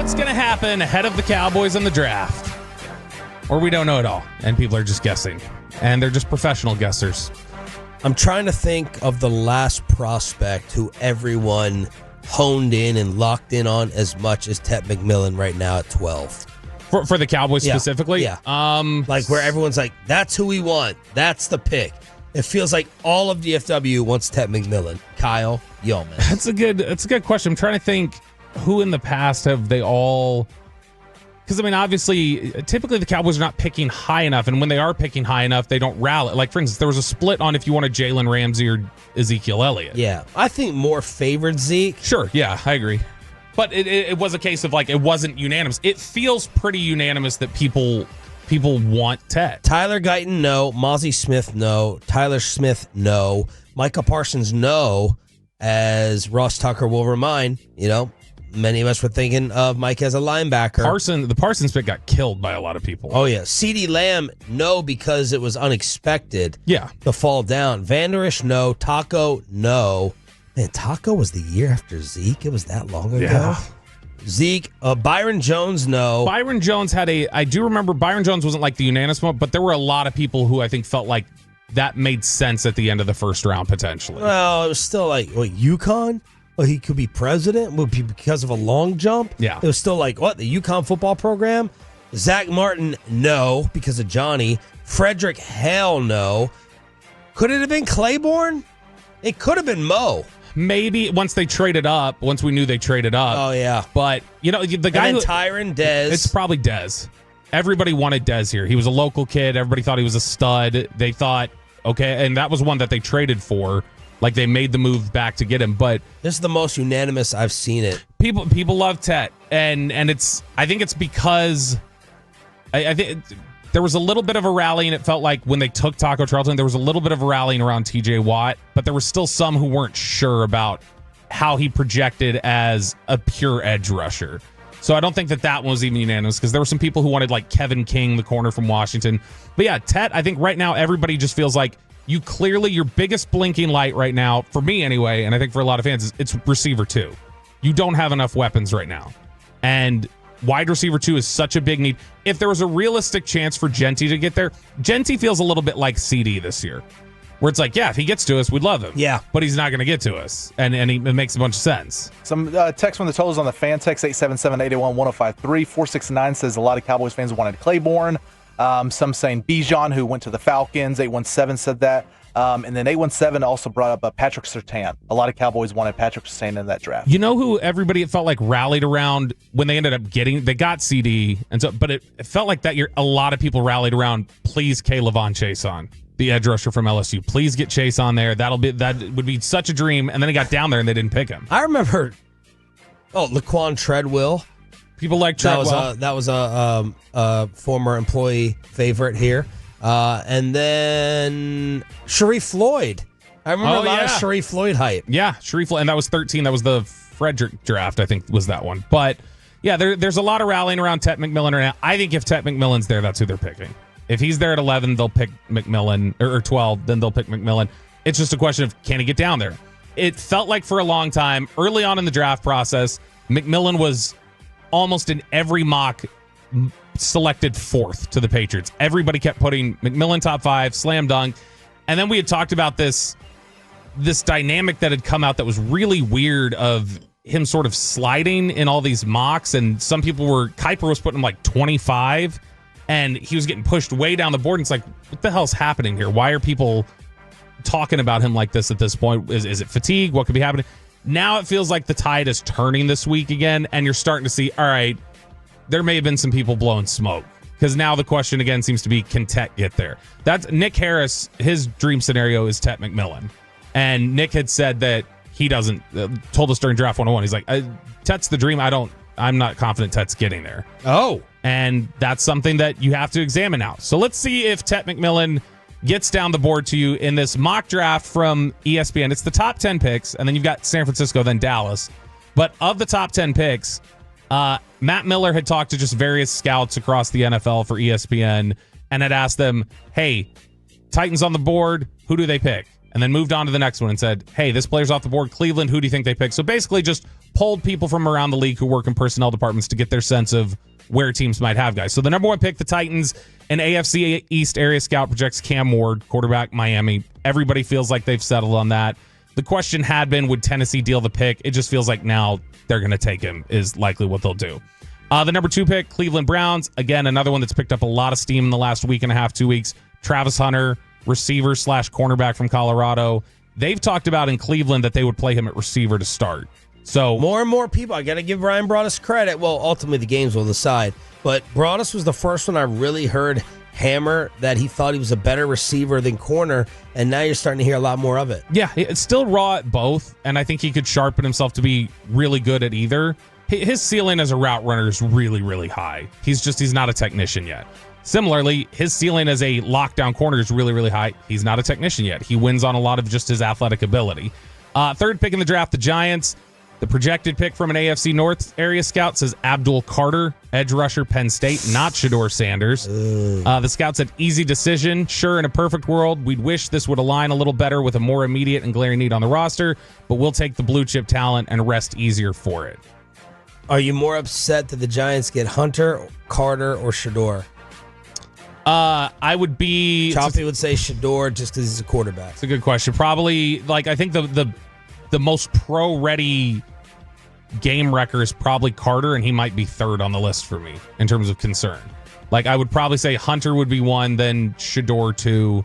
what's going to happen ahead of the Cowboys in the draft. Or we don't know at all, and people are just guessing. And they're just professional guessers. I'm trying to think of the last prospect who everyone honed in and locked in on as much as Tet McMillan right now at 12. For the Cowboys specifically? Yeah. Like where everyone's like, that's who we want. That's the pick. It feels like all of DFW wants Tet McMillan. Kyle Yeoman. That's a good question. I'm trying to think who in the past have they all... Because, I mean, obviously, typically the Cowboys are not picking high enough, and when they are picking high enough, they don't rally. Like, for instance, there was a split on if you wanted Jalen Ramsey or Ezekiel Elliott. Yeah, I think more favored Zeke. Sure, yeah, I agree. But it was a case of, like, it wasn't unanimous. It feels pretty unanimous that people want Tet. Tyler Guyton, no. Mozzie Smith, no. Tyler Smith, no. Micah Parsons, no. As Ross Tucker will remind, many of us were thinking of Mike as a linebacker. The Parsons pick got killed by a lot of people. Oh, yeah. CeeDee Lamb, no, because it was unexpected. Yeah. To fall down. Vander Esch, no. Taco, no. Man, Taco was the year after Zeke. It was that long ago. Yeah. Zeke, Byron Jones, no. Byron Jones I do remember Byron Jones wasn't like the unanimous one, but there were a lot of people who I think felt like that made sense at the end of the first round, potentially. Well, it was still like, UConn? Well, he could be president. Would be because of a long jump. Yeah. It was still like, what, the UConn football program? Zach Martin, no, because of Johnny. Frederick, hell no. Could it have been Claiborne? It could have been Mo. Maybe once we knew they traded up. Oh, yeah. But, the guy and then Tyron, Dez. It's probably Dez. Everybody wanted Dez here. He was a local kid. Everybody thought he was a stud. They thought, okay, and that was one that they traded for. Like, they made the move back to get him, but this is the most unanimous I've seen it. People love Tet, and I think it's because I think there was a little bit of a rally, and it felt like when they took Taco Charlton, there was a little bit of a rallying around TJ Watt, but there were still some who weren't sure about how he projected as a pure edge rusher. So I don't think that one was even unanimous, because there were some people who wanted, like, Kevin King, the corner from Washington. But yeah, Tet, I think right now everybody just feels like your biggest blinking light right now, for me anyway, and I think for a lot of fans, it's receiver 2. You don't have enough weapons right now. And wide receiver 2 is such a big need. If there was a realistic chance for Genty to get there, Genty feels a little bit like CD this year, where it's like, yeah, if he gets to us, we'd love him. Yeah. But he's not going to get to us. And it makes a bunch of sense. Some text from the totals on the fan text, 877-881-1053. 469 says a lot of Cowboys fans wanted Claiborne. Some saying Bijan, who went to the Falcons. 817 said that. And then 817 also brought up Patrick Surtain. A lot of Cowboys wanted Patrick Surtain in that draft. You know who everybody, it felt like, rallied around when they ended up they got CD, but it felt like that year a lot of people rallied around, please K-Lavon Chason, the edge rusher from LSU. Please get Chase on there. That would be such a dream. And then he got down there and they didn't pick him. I remember, Laquan Treadwell. People like Treadwell. That was a former employee favorite here. And then Sharif Floyd. I remember a lot of Sharif Floyd hype. Yeah, Sharif Floyd. And that was 13. That was the Frederick draft, I think, was that one. But, yeah, there's a lot of rallying around Tet McMillan right now. I think if Tet McMillan's there, that's who they're picking. If he's there at 11, they'll pick McMillan. Or 12, then they'll pick McMillan. It's just a question of, can he get down there? It felt like for a long time, early on in the draft process, McMillan was almost in every mock selected 4th to the Patriots. Everybody kept putting McMillan top 5, slam dunk. And then we had talked about this dynamic that had come out that was really weird of him sort of sliding in all these mocks. And some people Kuiper was putting him like 25, and he was getting pushed way down the board. And it's like, what the hell's happening here? Why are people talking about him like this at this point? Is it fatigue? What could be happening? Now it feels like the tide is turning this week again, and you're starting to see, all right, there may have been some people blowing smoke, because now the question again seems to be, can Tet get there? That's Nick Harris. His dream scenario is Tet McMillan, and Nick had said that he doesn't. Told us during Draft 101, he's like, Tet's the dream. I'm not confident Tet's getting there. Oh, and that's something that you have to examine now. So let's see if Tet McMillan gets down the board to you in this mock draft from ESPN. It's the top 10 picks, and then you've got San Francisco, then Dallas. But of the top 10 picks, Matt Miller had talked to just various scouts across the NFL for ESPN and had asked them, hey, Titans on the board, who do they pick? And then moved on to the next one and said, hey, this player's off the board, Cleveland, who do you think they pick? So basically just polled people from around the league who work in personnel departments to get their sense of where teams might have guys. So the number one pick, the Titans, an AFC East area scout projects Cam Ward, quarterback, Miami. Everybody feels like they've settled on that. The question had been, would Tennessee deal the pick? It just feels like now they're going to take him is likely what they'll do. The number two pick, Cleveland Browns. Again, another one that's picked up a lot of steam in the last week and a half, 2 weeks. Travis Hunter, receiver / cornerback from Colorado. They've talked about in Cleveland that they would play him at receiver to start. So more and more people, I got to give Ryan Broaddus credit. Well, ultimately the games will decide. But Broaddus was the first one I really heard hammer that he thought he was a better receiver than corner, and now you're starting to hear a lot more of it. Yeah, it's still raw at both, and I think he could sharpen himself to be really good at either. His ceiling as a route runner is really, really high. He's not a technician yet. Similarly, his ceiling as a lockdown corner is really, really high. He's not a technician yet. He wins on a lot of just his athletic ability. Third pick in the draft, the Giants. The projected pick from an AFC North area scout says Abdul Carter, edge rusher, Penn State, not Shador Sanders. The scout said, easy decision. Sure, in a perfect world, we'd wish this would align a little better with a more immediate and glaring need on the roster, but we'll take the blue chip talent and rest easier for it. Are you more upset that the Giants get Hunter, Carter, or Shador? I would be... Choppy would say Shador just because he's a quarterback. It's a good question. Probably, I think the most pro-ready game wrecker is probably Carter, and he might be third on the list for me in terms of concern. I would probably say Hunter would be one, then Shador two,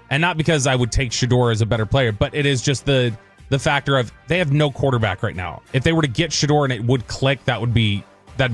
and not because I would take Shador as a better player, but it is just the factor of they have no quarterback right now. If they were to get Shador and it would click, that'd be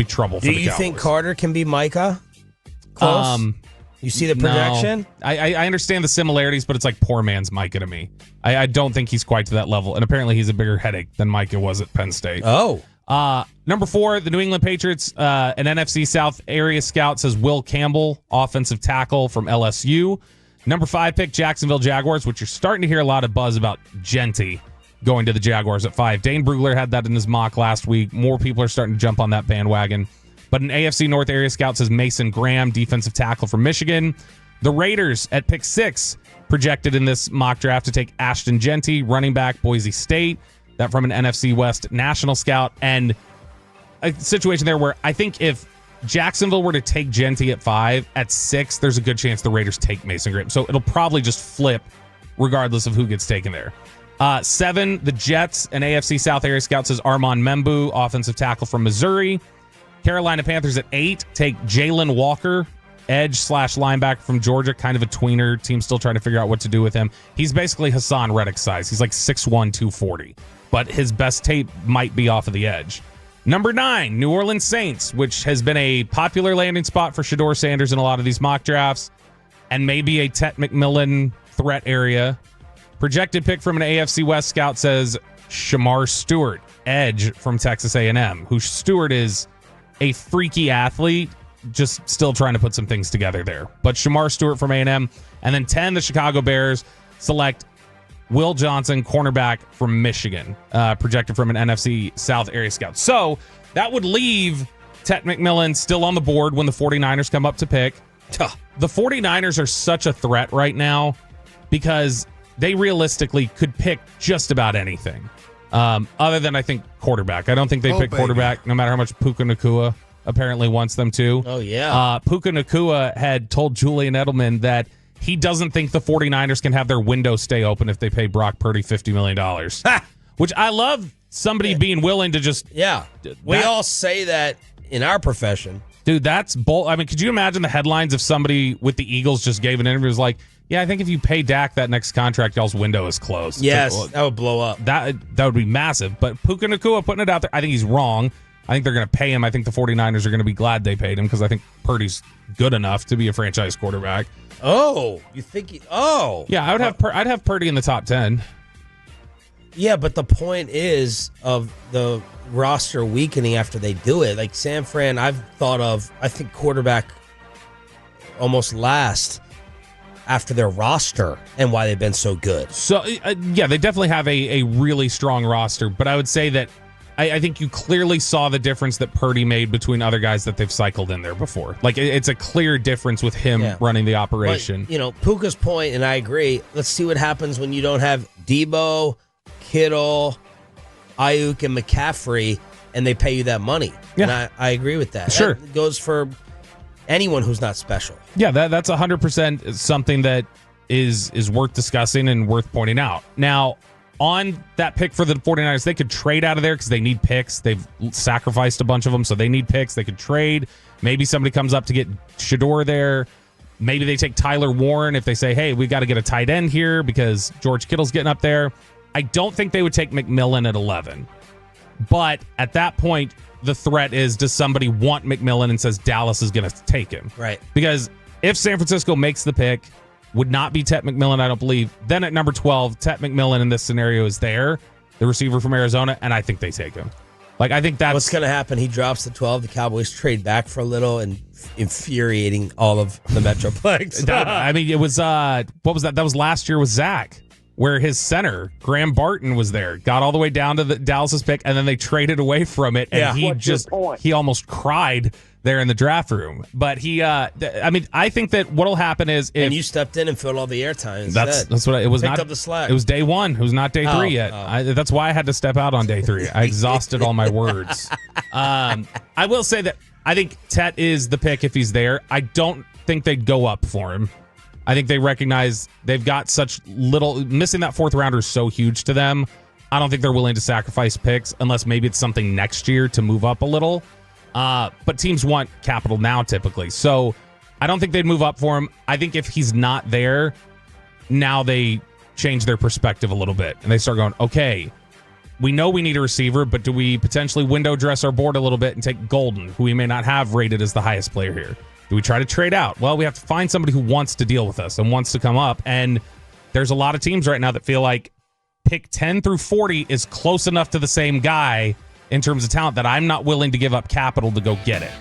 trouble for the Cowboys. Do you think Carter can be Micah? Close? You see the projection? No. I understand the similarities, but it's like poor man's Micah to me. I don't think he's quite to that level, and apparently he's a bigger headache than Micah was at Penn State. Oh. Number 4, the New England Patriots, an NFC South area scout says Will Campbell, offensive tackle from LSU. Number 5 pick, Jacksonville Jaguars, which you're starting to hear a lot of buzz about Genty going to the Jaguars at 5. Dane Brugler had that in his mock last week. More people are starting to jump on that bandwagon. But an AFC North area scout says Mason Graham, defensive tackle from Michigan. The Raiders at pick 6 projected in this mock draft to take Ashton Genty, running back, Boise State. That from an NFC West national scout. And a situation there where I think if Jacksonville were to take Genty at 5, at 6, there's a good chance the Raiders take Mason Graham. So it'll probably just flip regardless of who gets taken there. 7, the Jets, an AFC South area scout says Armand Membu, offensive tackle from Missouri. Carolina Panthers at 8 take Jalen Walker, edge / linebacker from Georgia, kind of a tweener. Team still trying to figure out what to do with him. He's basically Hassan Reddick size. He's like 6'1", 240, but his best tape might be off of the edge. Number 9, New Orleans Saints, which has been a popular landing spot for Shador Sanders in a lot of these mock drafts, and maybe a Tet McMillan threat area. Projected pick from an AFC West scout says Shamar Stewart, edge from Texas A&M, who Stewart is a freaky athlete, just still trying to put some things together there. But Shamar Stewart from A&M. And then 10, the Chicago Bears select Will Johnson, cornerback from Michigan, projected from an NFC South area scout. So that would leave Tet McMillan still on the board when the 49ers come up to pick. The 49ers are such a threat right now because they realistically could pick just about anything. Other than, I think, quarterback. I don't think they pick quarterback, no matter how much Puka Nacua apparently wants them to. Oh, yeah. Puka Nacua had told Julian Edelman that he doesn't think the 49ers can have their window stay open if they pay Brock Purdy $50 million. Which I love somebody being willing to just... Yeah. We all say that in our profession. Dude, that's bold. I mean, could you imagine the headlines if somebody with the Eagles just gave an interview was like, yeah, I think if you pay Dak that next contract, y'all's window is closed. Yes, like, that would blow up. That would be massive. But Puka Nacua putting it out there, I think he's wrong. I think they're going to pay him. I think the 49ers are going to be glad they paid him because I think Purdy's good enough to be a franchise quarterback. Oh, you think yeah, I'd have Purdy in the top 10. Yeah, but the point is of the roster weakening after they do it. Like San Fran, I think quarterback almost last after their roster and why they've been so good. So, yeah, they definitely have a really strong roster, but I would say that I think you clearly saw the difference that Purdy made between other guys that they've cycled in there before. Like, it's a clear difference with him running the operation. But, Puka's point, and I agree, let's see what happens when you don't have Debo, Kittle, Ayuk and McCaffrey, and they pay you that money. Yeah. And I agree with that. Sure. That goes for anyone who's not special. Yeah, that's 100% something that is worth discussing and worth pointing out. Now, on that pick for the 49ers, they could trade out of there because they need picks. They've sacrificed a bunch of them, so they need picks. They could trade. Maybe somebody comes up to get Shador there. Maybe they take Tyler Warren if they say, hey, we got to get a tight end here because George Kittle's getting up there. I don't think they would take McMillan at 11. But at that point, the threat is, does somebody want McMillan and says Dallas is going to take him? Right. Because if San Francisco makes the pick, would not be Tet McMillan, I don't believe. Then at number 12, Tet McMillan in this scenario is there, the receiver from Arizona, and I think they take him. Like, I think that's what's going to happen. He drops to 12. The Cowboys trade back for a little, and infuriating all of the Metroplex. I mean, it was what was that? That was last year with Zach, where his center Graham Barton was there, got all the way down to the Dallas's pick, and then they traded away from it, and he almost cried there in the draft room. But I mean, I think that what'll happen is if and you stepped in and filled all the airtime. That's what it was. Picked not up the slack. It was day one. It was not day 3 yet. That's why I had to step out on day 3. I exhausted all my words. I will say that I think Tet is the pick if he's there. I don't think they'd go up for him. I think they recognize they've got such little. Missing that 4th rounder is so huge to them. I don't think they're willing to sacrifice picks unless maybe it's something next year to move up a little. But teams want capital now typically. So I don't think they'd move up for him. I think if he's not there, now they change their perspective a little bit. And they start going, okay, we know we need a receiver, but do we potentially window dress our board a little bit and take Golden, who we may not have rated as the highest player here? Do we try to trade out? Well, we have to find somebody who wants to deal with us and wants to come up. And there's a lot of teams right now that feel like pick 10 through 40 is close enough to the same guy in terms of talent that I'm not willing to give up capital to go get it.